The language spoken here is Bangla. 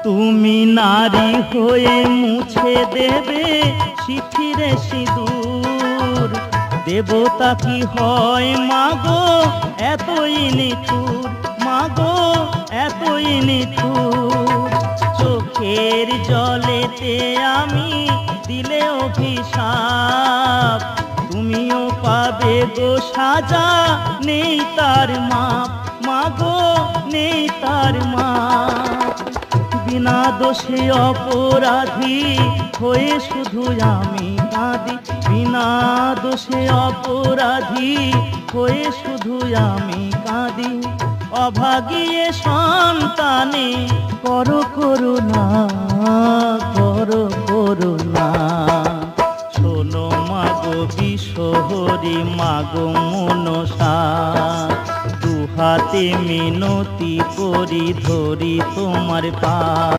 তুমি নারী হয়ে মুছে দেবে শিথিরে সিঁদুর, দেবতা কি হয় মাগো এতই নিঠুর, মাগো এতই নিঠুর। চোখের জলেতে আমি দিলে অভিশাপ, তুমিও পাবে গো সাজা নেই তার মাপ, মাগো নেই তার মাপ। বিনা দোষে অপরাধী হয়ে শুধু আমি কাঁদি, বিনা দোষে অপরাধী হয়ে শুধু আমি কাঁদি। অভাগিয়ে সন্তানে করো করুণা, করো করুণা। শোনো মাগো বিশ্বহরি মাগো মনসা, দুহাতে মিনতি করি ধরি তোমার পা।